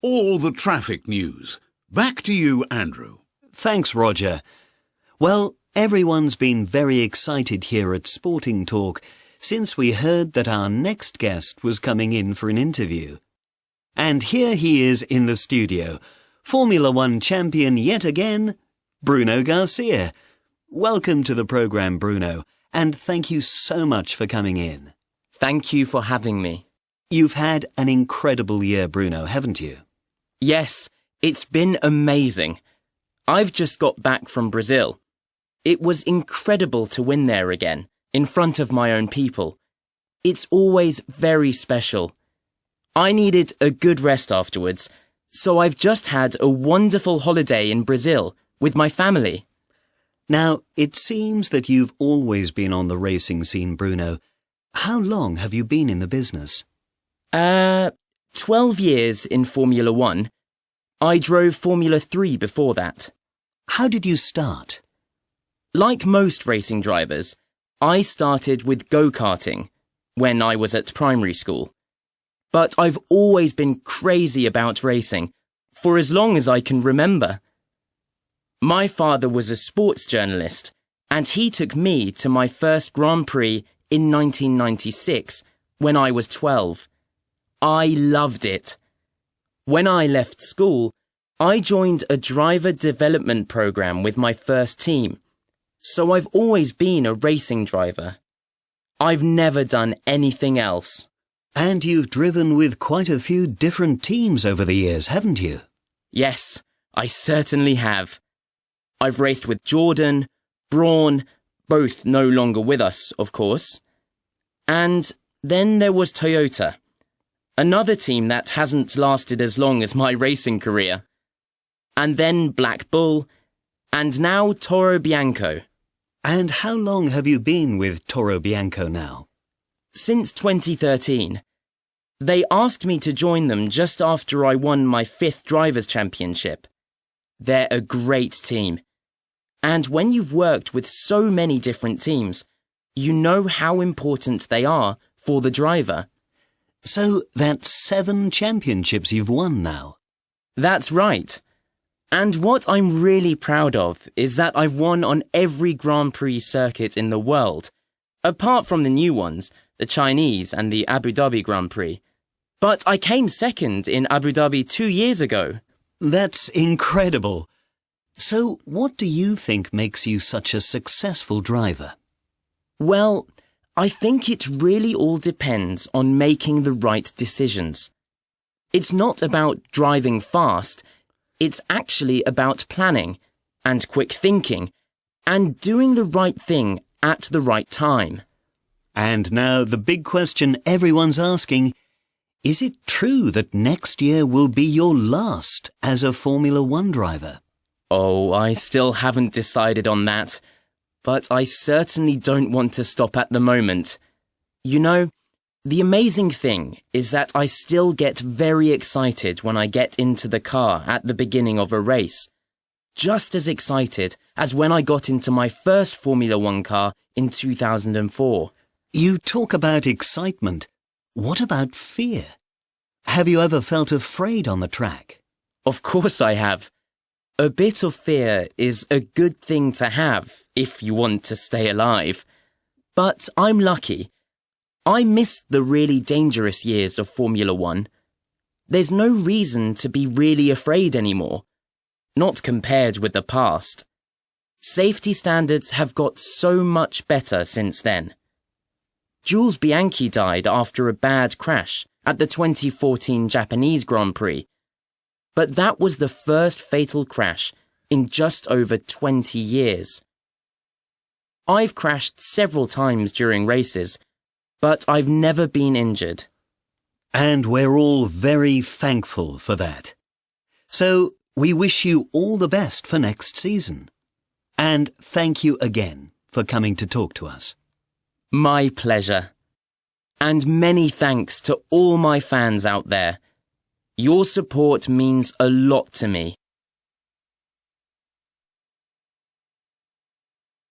all the traffic news. Back to you, Andrew. Thanks, Roger. Well, everyone's been very excited here at Sporting Talk since we heard that our next guest was coming in for an interview. And here he is in the studio, Formula One champion yet again, Bruno Garcia. Welcome to the programme, Bruno, and thank you so much for coming in. Thank you for having me. You've had an incredible year, Bruno, haven't you? Yes, it's been amazing. I've just got back from Brazil. It was incredible to win there again, in front of my own people. It's always very special. I needed a good rest afterwards, so I've just had a wonderful holiday in Brazil with my family. Now, it seems that you've always been on the racing scene, Bruno. How long have you been in the business? 12 years in Formula One. I drove Formula 3 before that. How did you start? Like most racing drivers, I started with go-karting when I was at primary school. But I've always been crazy about racing for as long as I can remember. My father was a sports journalist, and he took me to my first Grand Prix in 1996 when I was 12. I loved it. When I left school, I joined a driver development program with my first team. So I've always been a racing driver. I've never done anything else. And you've driven with quite a few different teams over the years, haven't you? Yes, I certainly have. I've raced with Jordan, Brawn, both no longer with us, of course. And then there was Toyota, another team that hasn't lasted as long as my racing career. And then Black Bull, and now Toro Bianco. And how long have you been with Toro Bianco now? Since 2013. They asked me to join them just after I won my 5th Drivers' Championship. They're a great team. And when you've worked with so many different teams, you know how important they are for the driver. So that's 7 championships you've won now. That's right. And what I'm really proud of is that I've won on every Grand Prix circuit in the world, apart from the new ones, the Chinese and the Abu Dhabi Grand Prix. But I came second in Abu Dhabi 2 years ago. That's incredible. So what do you think makes you such a successful driver? Well, I think it really all depends on making the right decisions. It's not about driving fast. It's actually about planning and quick thinking and doing the right thing at the right time. And now the big question everyone's asking, is it true that next year will be your last as a Formula One driver? Oh, I still haven't decided on that, but I certainly don't want to stop at the moment. You know, the amazing thing is that I still get very excited when I get into the car at the beginning of a race. Just as excited as when I got into my first Formula One car in 2004. You talk about excitement. What about fear? Have you ever felt afraid on the track? Of course I have. A bit of fear is a good thing to have if you want to stay alive. But I'm lucky. I missed the really dangerous years of Formula One. There's no reason to be really afraid anymore. Not compared with the past. Safety standards have got so much better since then. Jules Bianchi died after a bad crash at the 2014 Japanese Grand Prix. But that was the first fatal crash in just over 20 years. I've crashed several times during races, but I've never been injured. And we're all very thankful for that. So we wish you all the best for next season. And thank you again for coming to talk to us. My pleasure. And many thanks to all my fans out there. Your support means a lot to me.